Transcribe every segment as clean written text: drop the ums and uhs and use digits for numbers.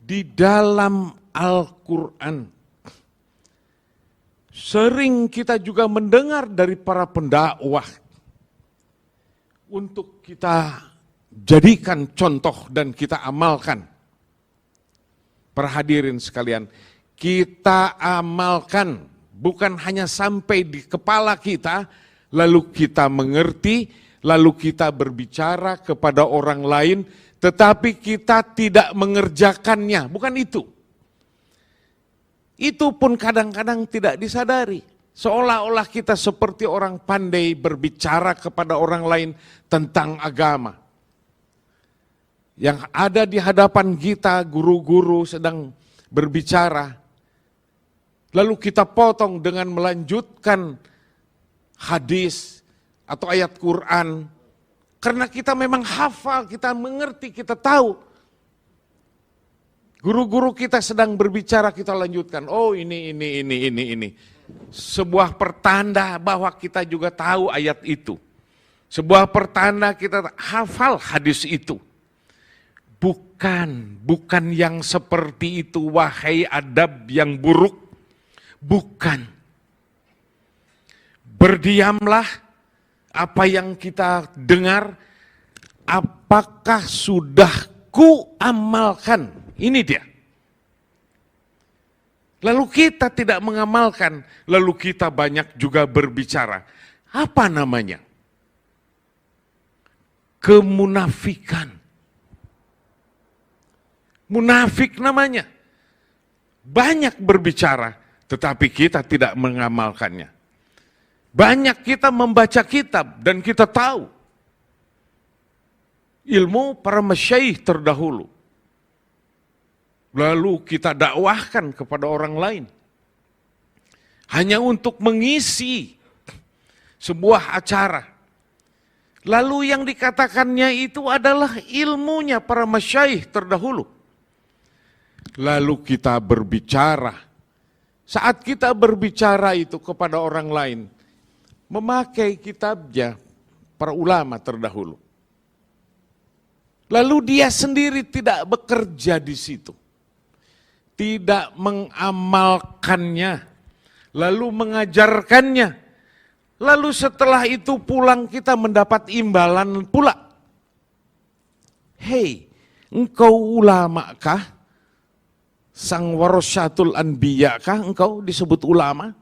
di dalam Al-Quran. Sering kita juga mendengar dari para pendakwah untuk kita jadikan contoh dan kita amalkan. Para hadirin sekalian, kita amalkan, bukan hanya sampai di kepala kita, lalu kita mengerti, lalu kita berbicara kepada orang lain, tetapi kita tidak mengerjakannya, bukan itu. Itu pun kadang-kadang tidak disadari. Seolah-olah kita seperti orang pandai berbicara kepada orang lain tentang agama. Yang ada di hadapan kita, guru-guru sedang berbicara, lalu kita potong dengan melanjutkan hadis atau ayat Quran, karena kita memang hafal, kita mengerti, kita tahu. Guru-guru kita sedang berbicara, kita lanjutkan. Oh ini. Sebuah pertanda bahwa kita juga tahu ayat itu. Sebuah pertanda kita hafal hadis itu. Bukan yang seperti itu, wahai adab yang buruk. Bukan. Berdiamlah, apa yang kita dengar, apakah sudah ku amalkan? Ini dia. Lalu kita tidak mengamalkan, lalu kita banyak juga berbicara. Apa namanya? Kemunafikan. Munafik namanya. Banyak berbicara, tetapi kita tidak mengamalkannya. Banyak kita membaca kitab dan kita tahu ilmu para masyayikh terdahulu. Lalu kita dakwahkan kepada orang lain. Hanya untuk mengisi sebuah acara. Lalu yang dikatakannya itu adalah ilmunya para masyayikh terdahulu. Lalu kita berbicara. Saat kita berbicara itu kepada orang lain, memakai kitabnya para ulama terdahulu. Lalu dia sendiri tidak bekerja di situ. Tidak mengamalkannya. Lalu mengajarkannya. Lalu setelah itu pulang kita mendapat imbalan pula. Hei, engkau ulama kah? Sang warasatul anbiya kah engkau disebut ulama?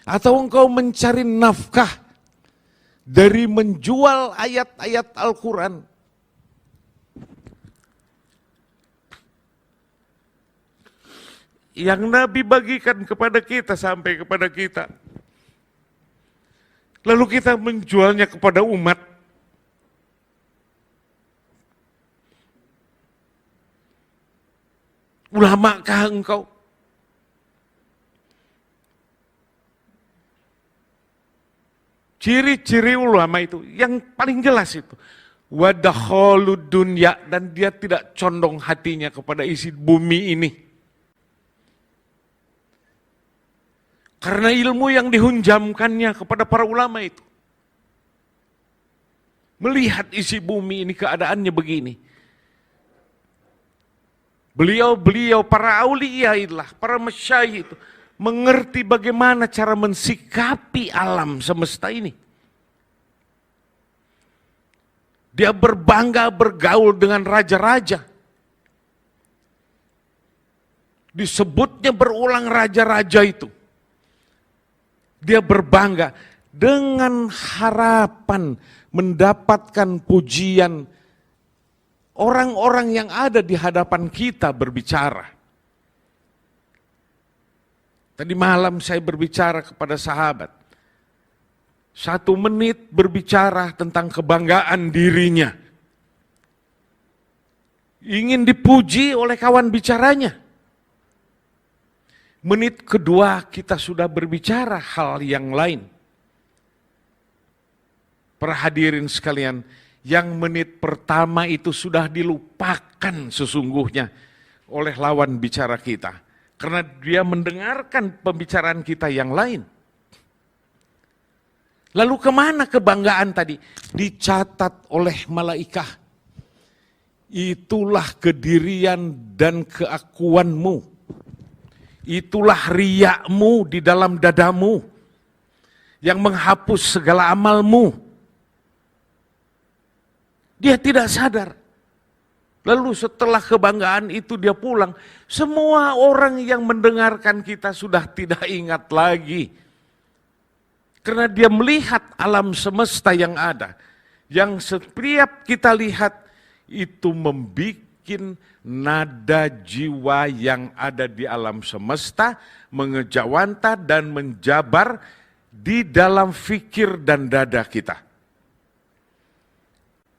Atau engkau mencari nafkah dari menjual ayat-ayat Al-Quran? Yang Nabi bagikan kepada kita sampai kepada kita. Lalu kita menjualnya kepada umat. Ulamakah engkau? Ciri-ciri ulama itu, yang paling jelas itu. Wadakhalud dunya, dan dia tidak condong hatinya kepada isi bumi ini. Karena ilmu yang dihunjamkannya kepada para ulama itu. Melihat isi bumi ini keadaannya begini. Beliau para aulia itulah, para masyayikh itu mengerti bagaimana cara mensikapi alam semesta ini. Dia berbangga bergaul dengan raja-raja. Disebutnya berulang raja-raja itu. Dia berbangga dengan harapan mendapatkan pujian orang-orang yang ada di hadapan kita berbicara. Tadi malam saya berbicara kepada sahabat. 1 menit berbicara tentang kebanggaan dirinya. Ingin dipuji oleh kawan bicaranya. Menit kedua kita sudah berbicara hal yang lain. Para hadirin sekalian, yang menit pertama itu sudah dilupakan sesungguhnya oleh lawan bicara kita. Karena dia mendengarkan pembicaraan kita yang lain. Lalu kemana kebanggaan tadi? Dicatat oleh malaikat. itulah kedirian dan keakuanmu. Itulah riyakmu di dalam dadamu yang menghapus segala amalmu. Dia tidak sadar. Lalu setelah kebanggaan itu dia pulang. Semua orang yang mendengarkan kita sudah tidak ingat lagi. Karena dia melihat alam semesta yang ada. Yang setiap kita lihat itu membuat nada jiwa yang ada di alam semesta mengejawantah dan menjabar di dalam fikir dan dada kita.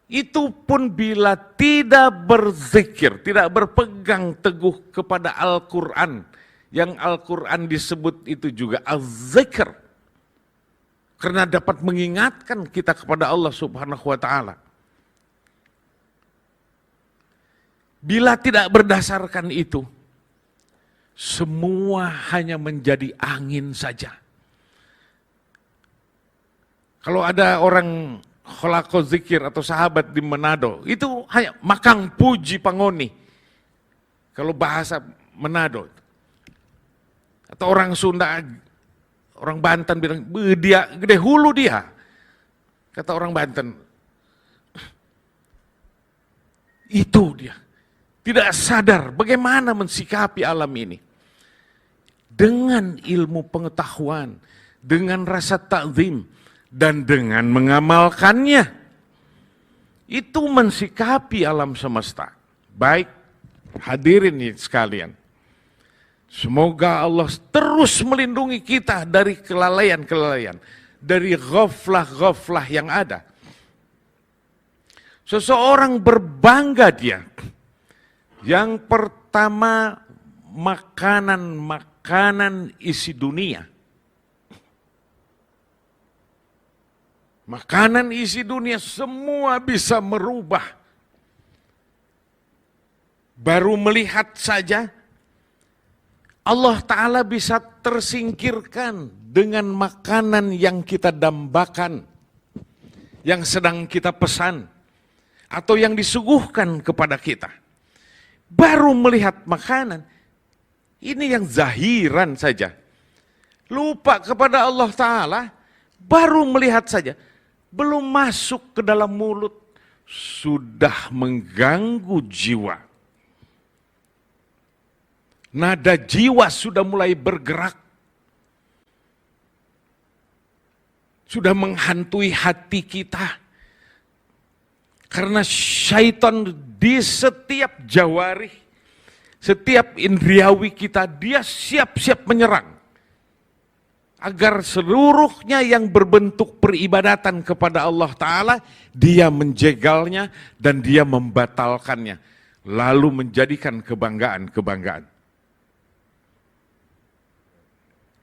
Itu pun bila tidak berzikir, tidak berpegang teguh kepada Al-Quran. Yang Al-Quran disebut itu juga az-zikr. Karena dapat mengingatkan kita kepada Allah Subhanahu wa ta'ala. Bila tidak berdasarkan itu, semua hanya menjadi angin saja. Kalau ada orang kholako zikir atau sahabat di Manado, itu hanya makang puji pangoni. Kalau bahasa Manado. Atau orang Sunda, orang Banten bilang, dia gede hulu dia. Kata orang Banten. Itu dia. Tidak sadar bagaimana mensikapi alam ini. Dengan ilmu pengetahuan, dengan rasa ta'zim, dan dengan mengamalkannya. Itu mensikapi alam semesta. Baik, hadirin sekalian. Semoga Allah terus melindungi kita dari kelalaian-kelalaian. Dari ghaflah-ghaflah yang ada. Seseorang berbangga dia. Yang pertama, makanan isi dunia. Makanan isi dunia semua bisa merubah. Baru melihat saja, Allah Ta'ala bisa tersingkirkan dengan makanan yang kita dambakan, yang sedang kita pesan, atau yang disuguhkan kepada kita. Baru melihat makanan, ini yang zahiran saja. Lupa kepada Allah Ta'ala, baru melihat saja. Belum masuk ke dalam mulut, sudah mengganggu jiwa. Nada jiwa sudah mulai bergerak. Sudah menghantui hati kita. Karena syaitan di setiap jawari, setiap indriawi kita, dia siap-siap menyerang. Agar seluruhnya yang berbentuk peribadatan kepada Allah Ta'ala, dia menjegalnya dan dia membatalkannya. Lalu menjadikan kebanggaan-kebanggaan.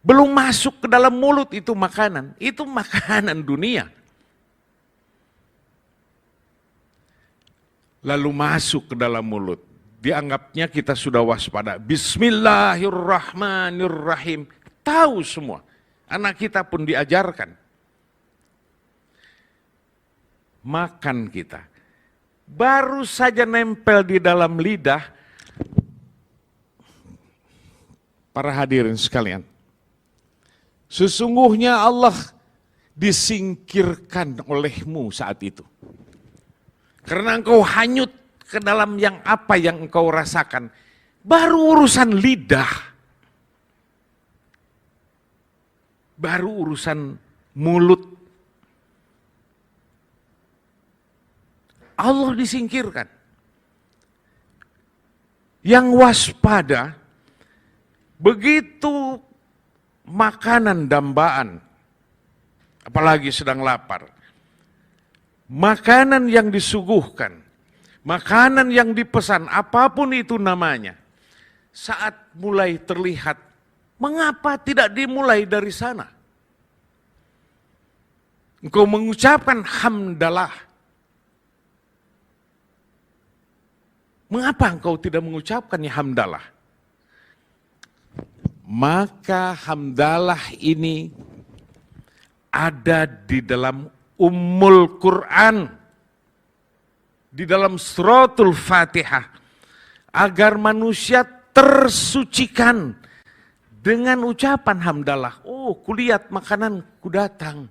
Belum masuk ke dalam mulut itu makanan dunia. Lalu masuk ke dalam mulut, dianggapnya kita sudah waspada. Bismillahirrahmanirrahim, tahu semua. Anak kita pun diajarkan. Makan kita. Baru saja nempel di dalam lidah. Para hadirin sekalian. Sesungguhnya Allah disingkirkan olehmu saat itu. Karena engkau hanyut ke dalam yang apa yang engkau rasakan. Baru urusan lidah. Baru urusan mulut. Allah disingkirkan. Yang waspada, begitu makanan dambaan, apalagi sedang lapar, makanan yang disuguhkan, makanan yang dipesan, apapun itu namanya, saat mulai terlihat, mengapa tidak dimulai dari sana? Engkau mengucapkan hamdalah. Mengapa engkau tidak mengucapkan hamdalah? Maka hamdalah ini ada di dalam Ummul Quran. di dalam suratul Fatihah agar manusia tersucikan dengan ucapan hamdalah. Oh, kulihat makanan ku datang.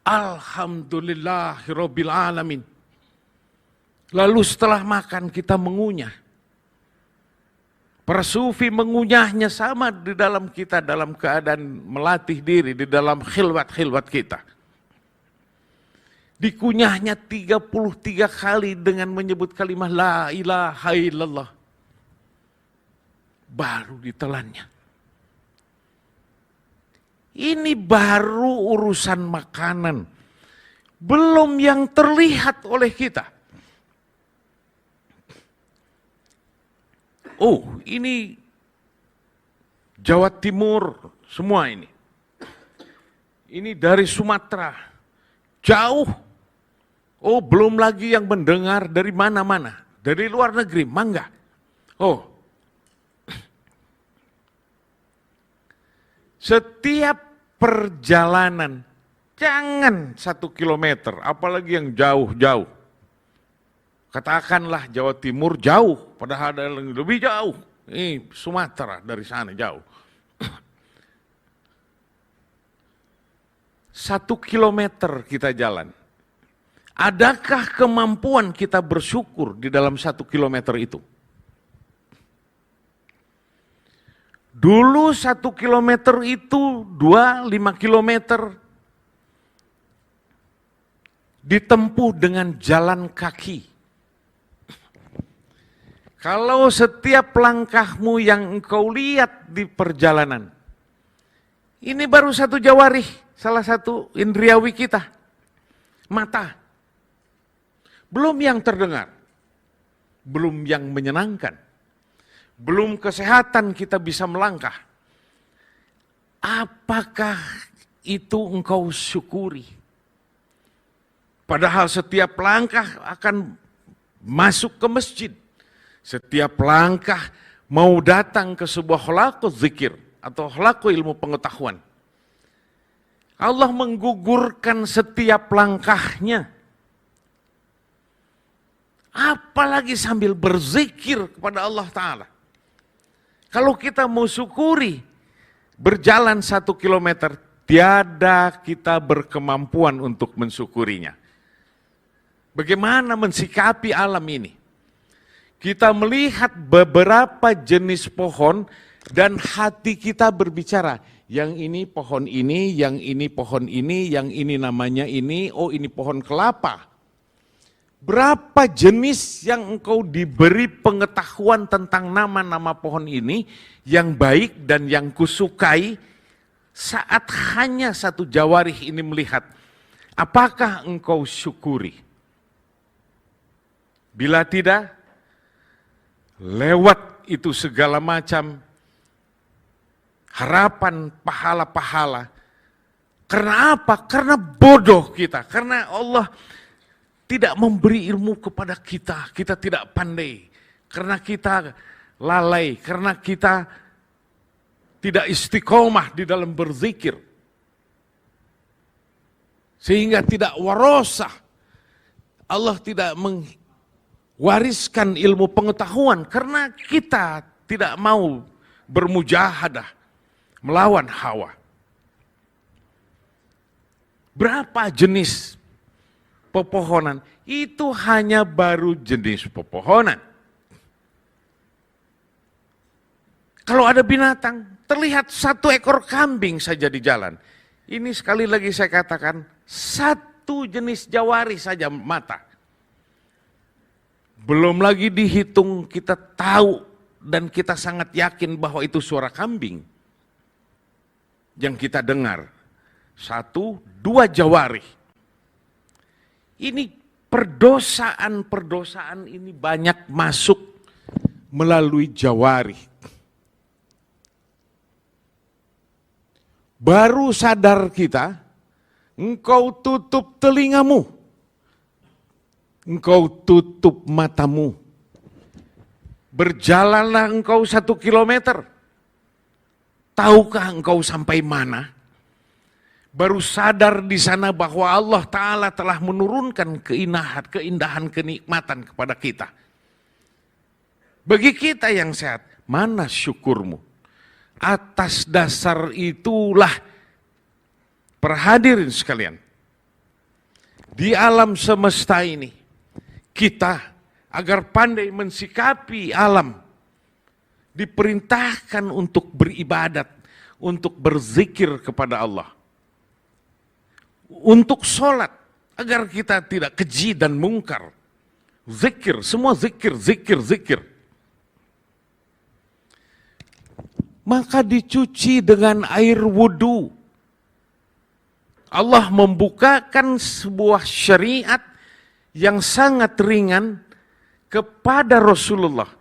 Alhamdulillahirabbil alamin. Lalu setelah makan kita mengunyah. Para sufi mengunyahnya sama di dalam kita dalam keadaan melatih diri di dalam khilwat-khilwat kita. Dikunyahnya 33 kali dengan menyebut kalimat la ilaha illallah. Baru ditelannya. Ini baru urusan makanan. Belum yang terlihat oleh kita. Oh, ini Jawa Timur semua ini. Ini dari Sumatera. Jauh. Oh, belum lagi yang mendengar dari mana-mana. Dari luar negeri, mangga. Oh. Setiap perjalanan, jangan 1 kilometer, apalagi yang jauh-jauh. Katakanlah Jawa Timur jauh, padahal ada yang lebih jauh. Ini Sumatera dari sana jauh. 1 kilometer kita jalan. Adakah kemampuan kita bersyukur di dalam 1 kilometer itu? Dulu 1 kilometer itu 5 kilometer ditempuh dengan jalan kaki. Kalau setiap langkahmu yang engkau lihat di perjalanan, ini baru satu jawarih, salah satu indriawi kita, mata. Belum yang terdengar, belum yang menyenangkan, belum kesehatan kita bisa melangkah. Apakah itu engkau syukuri? Padahal setiap langkah akan masuk ke masjid. Setiap langkah mau datang ke sebuah khalaqul zikir atau khalaqul ilmu pengetahuan. Allah menggugurkan setiap langkahnya. Apalagi sambil berzikir kepada Allah Ta'ala. Kalau kita mau syukuri, berjalan 1 kilometer, tiada kita berkemampuan untuk mensyukurinya. Bagaimana mensikapi alam ini? Kita melihat beberapa jenis pohon dan hati kita berbicara. Yang ini pohon ini, yang ini pohon ini, yang ini namanya ini, oh ini pohon kelapa. Berapa jenis yang engkau diberi pengetahuan tentang nama-nama pohon ini yang baik dan yang kusukai saat hanya satu jawarih ini melihat. Apakah engkau syukuri? Bila tidak, lewat itu segala macam harapan pahala-pahala. Karena apa? Karena bodoh kita. Karena Allah tidak memberi ilmu kepada kita. Kita tidak pandai. Karena kita lalai. Karena kita tidak istiqomah di dalam berzikir. Sehingga tidak warosah. Allah tidak wariskan ilmu pengetahuan karena kita tidak mau bermujahadah melawan hawa. Berapa jenis pepohonan? Itu hanya baru jenis pepohonan. Kalau ada binatang, terlihat 1 ekor kambing saja di jalan. Ini sekali lagi saya katakan, 1 jenis jawari saja mata. Belum lagi dihitung, kita tahu dan kita sangat yakin bahwa itu suara kambing yang kita dengar. 1, 2 jawari. Ini perdosaan ini banyak masuk melalui jawari. Baru sadar kita, engkau tutup telingamu. Engkau tutup matamu. Berjalanlah engkau 1 kilometer. Tahukah engkau sampai mana? baru sadar di sana bahwa Allah Ta'ala telah menurunkan keindahan, kenikmatan kepada kita. Bagi kita yang sehat, mana syukurmu? Atas dasar itulah, perhadirin sekalian, di alam semesta ini, kita agar pandai mensikapi alam, diperintahkan untuk beribadat, untuk berzikir kepada Allah. Untuk sholat, agar kita tidak keji dan mungkar. Zikir, semua zikir. Maka dicuci dengan air wudu. Allah membukakan sebuah syariat yang sangat ringan kepada Rasulullah,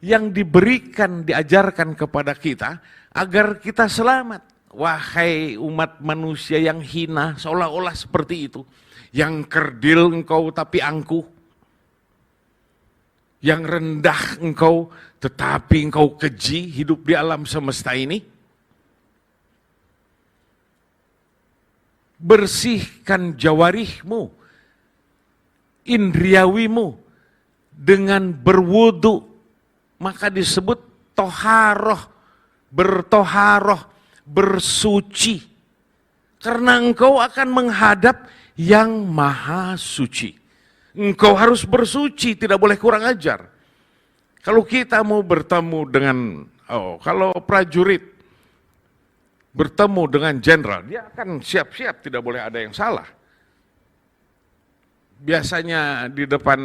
yang diberikan, diajarkan kepada kita agar kita selamat. Wahai umat manusia yang hina, seolah-olah seperti itu. Yang kerdil engkau tapi angkuh. Yang rendah engkau tetapi engkau keji hidup di alam semesta ini. Bersihkan jawarihmu, indriawimu dengan berwudu. Maka disebut toharoh, bertoharoh, bersuci, karena engkau akan menghadap yang maha suci. Engkau harus bersuci, tidak boleh kurang ajar. Kalau kita mau bertemu dengan, kalau prajurit bertemu dengan jenderal, dia akan siap-siap, tidak boleh ada yang salah. Biasanya di depan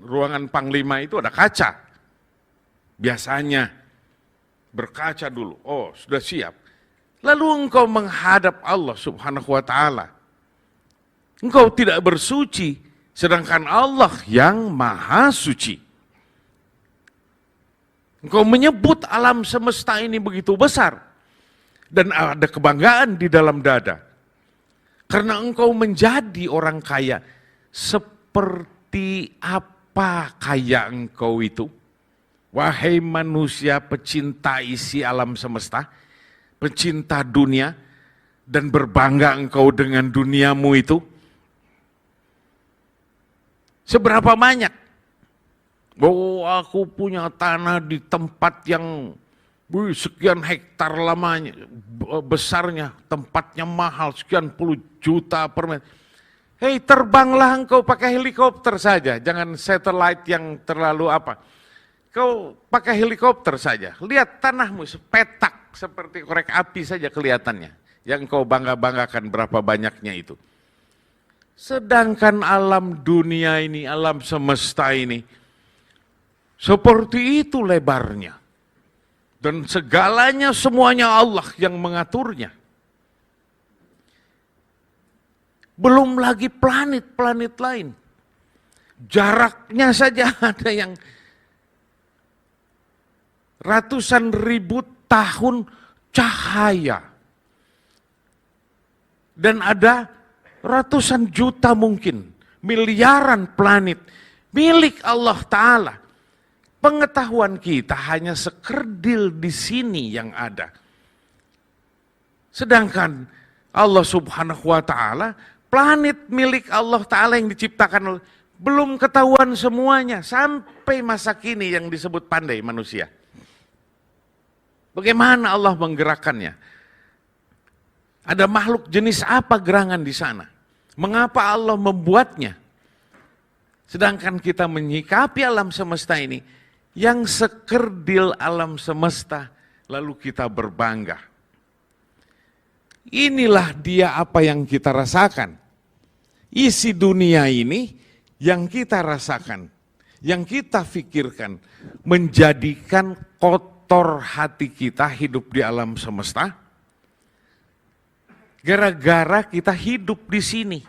ruangan panglima itu ada kaca. Biasanya berkaca dulu, sudah siap. Lalu engkau menghadap Allah Subhanahu wa ta'ala. Engkau tidak bersuci, sedangkan Allah yang maha suci. Engkau menyebut alam semesta ini begitu besar. Dan ada kebanggaan di dalam dada. Karena engkau menjadi orang kaya. Seperti apa kaya engkau itu? Wahai manusia pecinta isi alam semesta, pecinta dunia, dan berbangga engkau dengan duniamu itu. Seberapa banyak? Aku punya tanah di tempat yang sekian hektar lamanya, besarnya, tempatnya mahal, sekian puluh juta per meter. Hei, terbanglah engkau pakai helikopter saja, jangan satellite yang terlalu apa. Kau pakai helikopter saja, lihat tanahmu sepetak seperti korek api saja kelihatannya. Yang kau bangga-banggakan berapa banyaknya itu. Sedangkan alam dunia ini, alam semesta ini, seperti itu lebarnya. Dan segalanya semuanya Allah yang mengaturnya. Belum lagi planet-planet lain. Jaraknya saja ada yang ratusan ribu tahun cahaya. Dan ada ratusan juta mungkin, miliaran planet milik Allah Ta'ala. Pengetahuan kita hanya sekerdil di sini yang ada. Sedangkan Allah Subhanahu wa Ta'ala, planet milik Allah Ta'ala yang diciptakan belum ketahuan semuanya sampai masa kini yang disebut pandai manusia. Bagaimana Allah menggerakkannya? Ada makhluk jenis apa gerangan di sana? Mengapa Allah membuatnya? Sedangkan kita menyikapi alam semesta ini, yang sekerdil alam semesta, lalu kita berbangga. Inilah dia apa yang kita rasakan. Isi dunia ini yang kita rasakan, yang kita pikirkan, menjadikan kotor hati kita hidup di alam semesta. Gara-gara kita hidup di sini.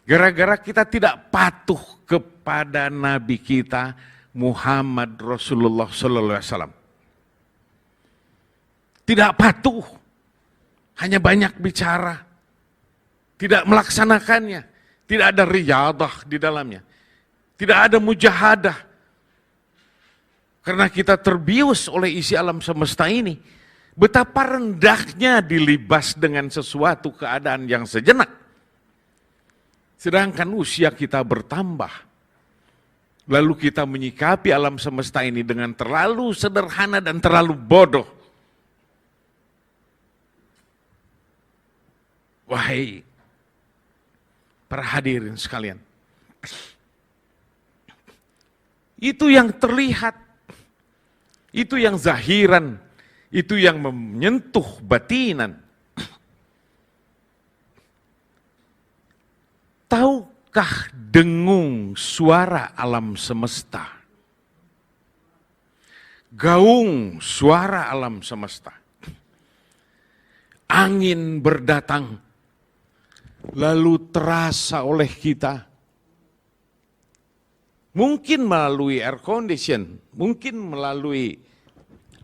Gara-gara kita tidak patuh kepada Nabi kita, Muhammad Rasulullah Sallallahu Alaihi Wasallam. Tidak patuh, hanya banyak bicara, tidak melaksanakannya, tidak ada riyadah di dalamnya, tidak ada mujahadah. Karena kita terbius oleh isi alam semesta ini, Betapa rendahnya dilibas dengan sesuatu keadaan yang sejenak. Sedangkan usia kita bertambah. Lalu kita menyikapi alam semesta ini dengan terlalu sederhana dan terlalu bodoh. Wahai para hadirin sekalian, itu yang terlihat, itu yang zahiran, itu yang menyentuh batinan. Tahukah dengung suara alam semesta? Gaung suara alam semesta. Angin berdatang, lalu terasa oleh kita. Mungkin melalui air condition, mungkin melalui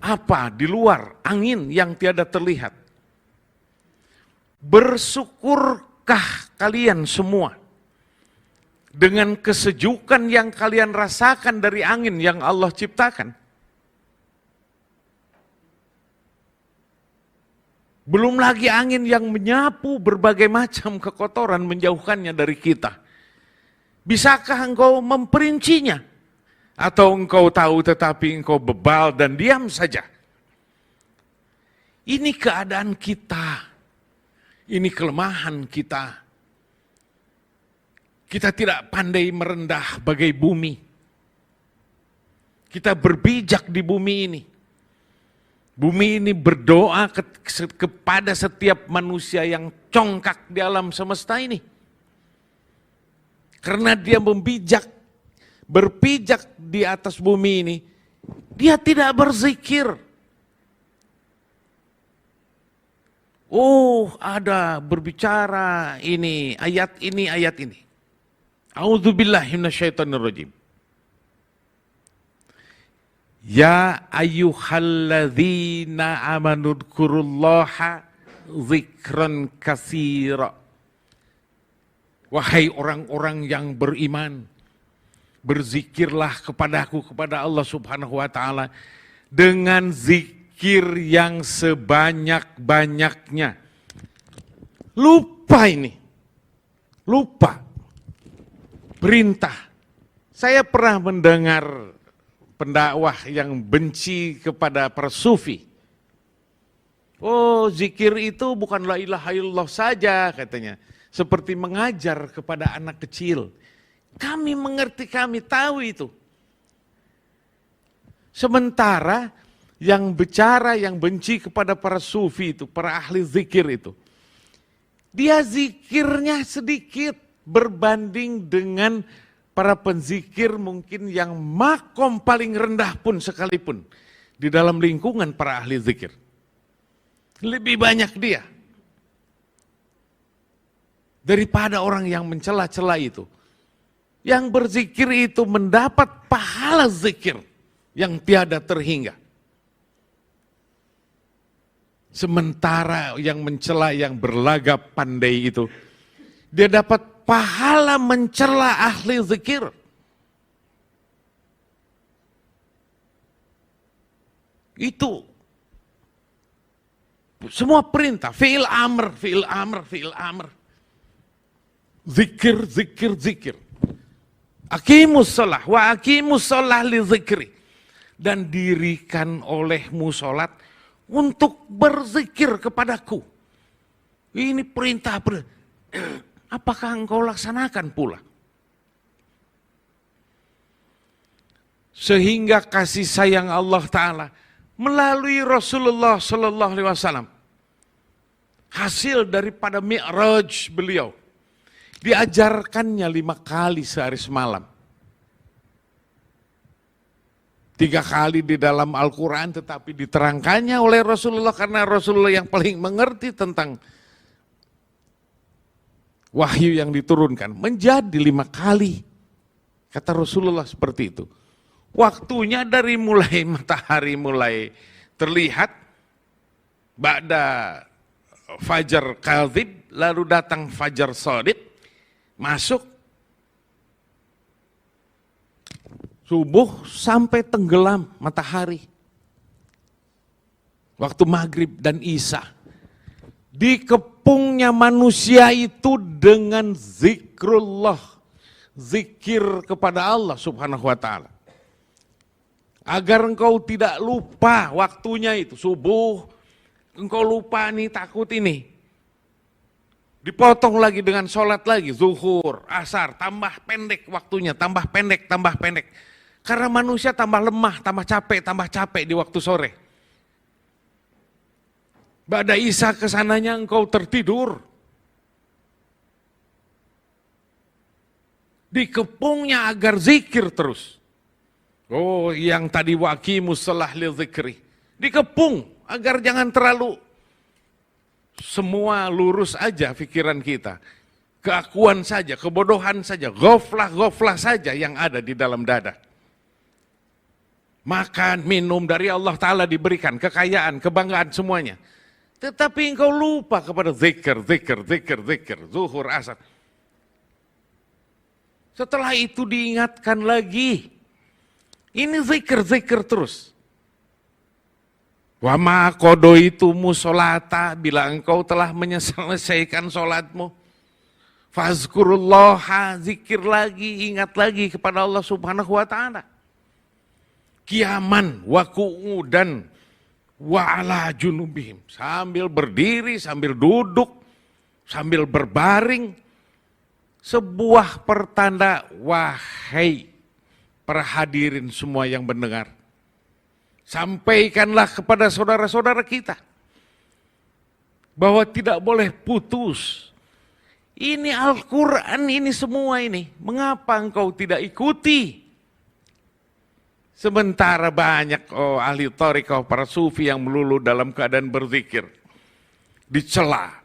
apa di luar, angin yang tiada terlihat. Bersyukurkah kalian semua dengan kesejukan yang kalian rasakan dari angin yang Allah ciptakan? Belum lagi angin yang menyapu berbagai macam kekotoran, menjauhkannya dari kita. Bisakah engkau memperincinya? Atau engkau tahu tetapi engkau bebal dan diam saja? Ini keadaan kita. Ini kelemahan kita. Kita tidak pandai merendah bagai bumi. Kita berbijak di bumi ini. Bumi ini berdoa kepada setiap manusia yang congkak di alam semesta ini. Karena dia berpijak di atas bumi ini, dia tidak berzikir. Oh, ada berbicara ini, ayat ini, ayat ini. A'udzubillahi minasyaitonirrajim. Ya ayyuhalladzina amanu dzkurullaha dzikran katsira. Wahai orang-orang yang beriman, berzikirlah kepadaku, kepada Allah Subhanahu wa ta'ala, dengan zikir yang sebanyak-banyaknya. Lupa ini. Lupa. Perintah. Saya pernah mendengar pendakwah yang benci kepada para sufi. Oh, zikir itu bukan la ilaha illallah saja katanya. Seperti mengajar kepada anak kecil. Kami mengerti, kami tahu itu. Sementara yang bicara, yang benci kepada para sufi itu, para ahli zikir itu, dia zikirnya sedikit berbanding dengan para penzikir mungkin yang makom paling rendah pun sekalipun di dalam lingkungan para ahli zikir. Lebih banyak dia daripada orang yang mencela-cela itu. Yang berzikir itu mendapat pahala zikir yang tiada terhingga. Sementara yang mencela, yang berlagak pandai itu, dia dapat pahala mencela ahli zikir. Itu semua perintah, fi'il amr, fi'il amr, fi'il amr. Zikir, zikir, zikir. Aqimus shalah wa aqimus shalah li zikri. Dan dirikan olehmu sholat untuk berzikir kepadaku. Ini perintah. Apakah engkau laksanakan pula? Sehingga kasih sayang Allah Ta'ala melalui Rasulullah Sallallahu Alaihi Wasallam, hasil daripada mi'raj beliau, diajarkannya 5 kali sehari semalam. 3 kali di dalam Al-Quran, tetapi diterangkannya oleh Rasulullah karena Rasulullah yang paling mengerti tentang wahyu yang diturunkan. Menjadi 5 kali. Kata Rasulullah seperti itu. Waktunya dari mulai matahari mulai terlihat, ba'da fajar kadhib, lalu datang fajar shadiq, masuk subuh sampai tenggelam matahari. waktu maghrib dan isya. Dikepungnya manusia itu dengan zikrullah, zikir kepada Allah subhanahu wa ta'ala. Agar engkau tidak lupa waktunya itu, subuh, engkau lupa nih, takut ini. Dipotong lagi dengan sholat lagi, zuhur, asar, tambah pendek waktunya, tambah pendek. Karena manusia tambah lemah, tambah capek di waktu sore. Ba'da isya kesananya engkau tertidur. Dikepungnya agar zikir terus. Oh, yang tadi waqimus shalah li dzikri. Dikepung agar jangan terlalu semua lurus aja pikiran kita. Keakuan saja, kebodohan saja, ghaflah saja yang ada di dalam dada. Makan, minum dari Allah Ta'ala diberikan, kekayaan, kebanggaan semuanya. Tetapi engkau lupa kepada zikir, zuhur, asar. Setelah itu diingatkan lagi. Ini zikir terus. Wa ma qadaitum sholata, bila engkau telah menyelesaikan sholatmu, fazkurullaha, zikir lagi, ingat lagi kepada Allah subhanahu wa ta'ala. Qiyaman wa qu'udan wa ala junubihim, sambil berdiri, sambil duduk, sambil berbaring. Sebuah pertanda, wahai para hadirin semua yang mendengar, sampaikanlah kepada saudara-saudara kita bahwa tidak boleh putus. Ini Al-Quran, ini semua ini. Mengapa engkau tidak ikuti? Sementara banyak ahli thariqah, para sufi yang melulu dalam keadaan berzikir, dicela.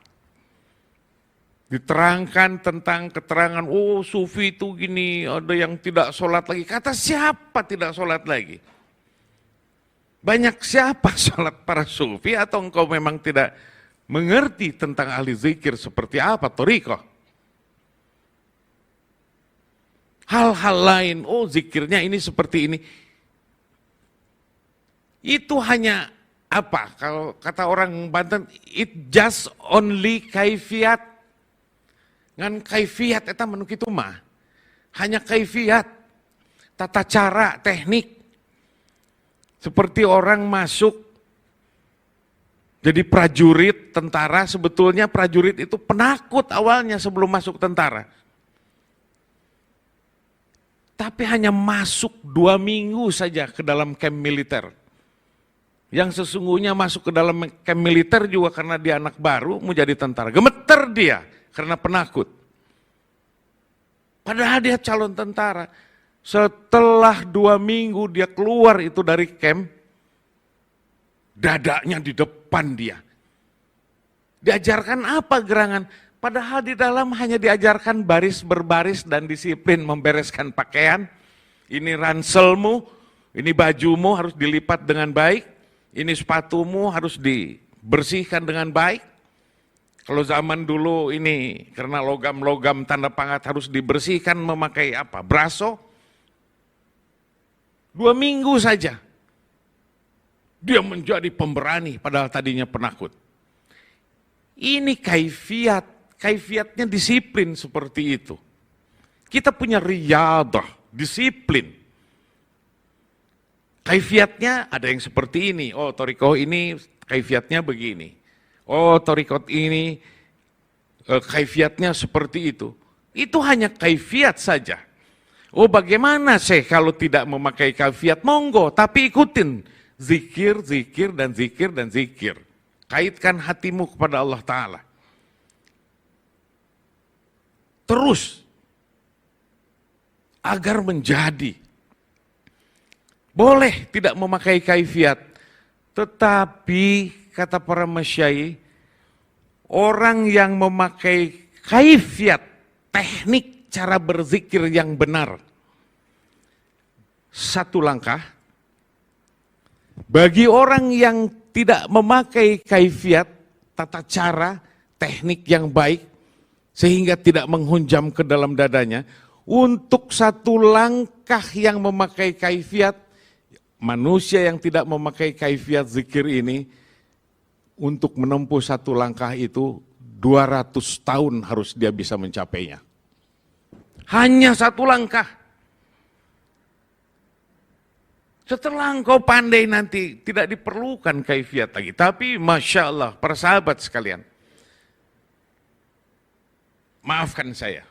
Diterangkan tentang keterangan, oh sufi itu gini, ada yang tidak sholat lagi. Kata siapa tidak sholat lagi? Banyak siapa sholat para sufi, atau engkau memang tidak mengerti tentang ahli zikir seperti apa, thariqah? Hal-hal lain, oh zikirnya ini seperti ini. Itu hanya apa, kalau kata orang Banten, it just only kaifiat. Ngan kaifiat eta manu kitu mah. Hanya kaifiat, tata cara, teknik. Seperti orang masuk jadi prajurit tentara, sebetulnya prajurit itu penakut awalnya sebelum masuk tentara. Tapi hanya masuk 2 minggu saja ke dalam camp militer. Yang sesungguhnya masuk ke dalam camp militer juga karena dia anak baru mau jadi tentara. Gemeter dia karena penakut. Padahal dia calon tentara. Setelah 2 minggu dia keluar itu dari camp, dadanya di depan dia. Diajarkan apa gerangan? Padahal di dalam hanya diajarkan baris berbaris dan disiplin membereskan pakaian. Ini ranselmu, ini bajumu harus dilipat dengan baik. Ini sepatumu harus dibersihkan dengan baik. Kalau zaman dulu ini karena logam-logam tanda pangkat harus dibersihkan memakai apa? Braso. 2 minggu saja. Dia menjadi pemberani padahal tadinya penakut. Ini kaifiat, kaifiatnya disiplin seperti itu. Kita punya riyadah, disiplin. Kaifiatnya ada yang seperti ini, oh thariqah ini kaifiatnya begini. Oh thariqah ini kaifiatnya seperti itu. Itu hanya kaifiat saja. Oh bagaimana Syekh kalau tidak memakai kaifiat? Monggo, tapi ikutin zikir, zikir, dan zikir, dan zikir. Kaitkan hatimu kepada Allah Ta'ala. Terus, agar menjadi. Boleh tidak memakai kaifiat, tetapi kata para masyayikh, orang yang memakai kaifiat, teknik cara berzikir yang benar, 1 langkah. Bagi orang yang tidak memakai kaifiat, tata cara, teknik yang baik, sehingga tidak menghunjam ke dalam dadanya, untuk 1 langkah yang memakai kaifiat, manusia yang tidak memakai kaifiat zikir ini, untuk menempuh satu langkah itu 200 tahun harus dia bisa mencapainya. Hanya satu langkah. Setelah engkau pandai nanti tidak diperlukan kaifiat lagi. Tapi Masya Allah, para sahabat sekalian, maafkan saya.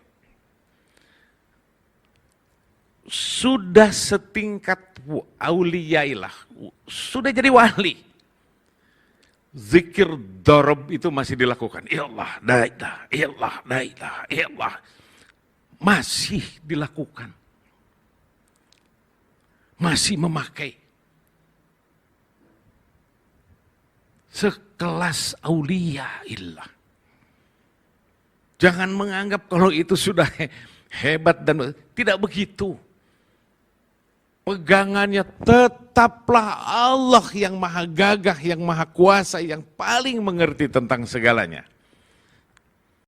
Sudah setingkat auliyailah, sudah jadi wali. Zikir dorob itu masih dilakukan. Ya Allah, la ilaha illallah, la ilaha illallah. Masih dilakukan. Masih memakai. Sekelas aulia illah. Jangan menganggap kalau itu sudah hebat dan tidak begitu. Pegangannya tetaplah Allah yang maha gagah, yang maha kuasa, yang paling mengerti tentang segalanya.